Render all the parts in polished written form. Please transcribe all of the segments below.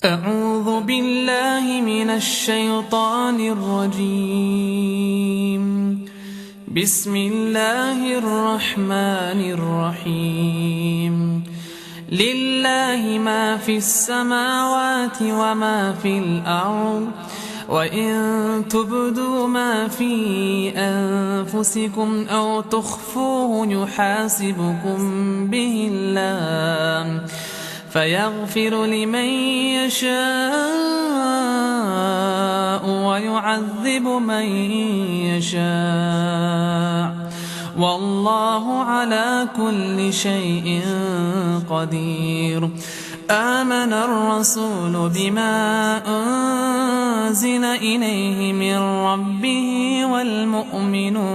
أعوذ بالله من الشيطان الرجيم. بسم الله الرحمن الرحيم. لله ما في السماوات وما في الأرض، وإن تبدوا ما في أنفسكم أو تخفوه يحاسبكم به الله، فيغفر لمن يشاء ويعذب من يشاء، والله على كل شيء قدير. آمن الرسول بما أنزل إليه من ربه والمؤمنون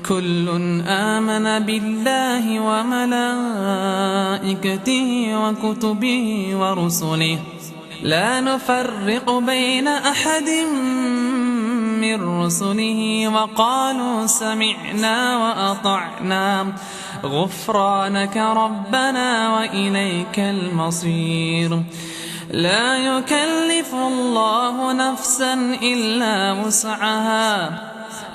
كل آمن بالله وملائكته وكتبه ورسله، لا نفرق بين أحد من رسله، وقالوا سمعنا وأطعنا غفرانك ربنا وإليك المصير. لا يكلف الله نفسا إلا وسعها،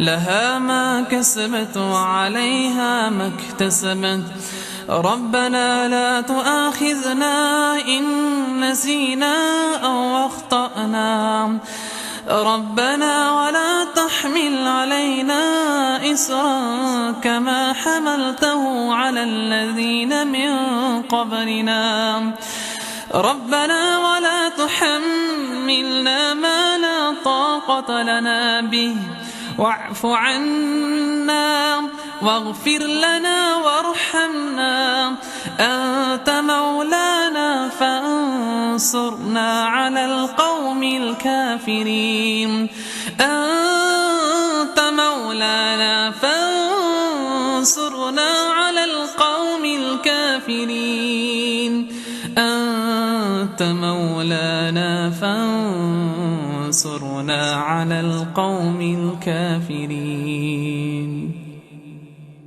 لها ما كسبت وعليها ما اكتسبت. ربنا لا تؤاخذنا إن نسينا أو أخطأنا، ربنا ولا تحمل علينا إصرا كما حملته على الذين من قبلنا، ربنا ولا تحملنا ما لا طاقة لنا به، واعف عنا واغفر لنا وارحمنا، أنت مولانا فانصرنا على القوم الكافرين. أنت مولانا فانصرنا على القوم الكافرين. أنت مولانا فانصرنا على القوم الكافرين.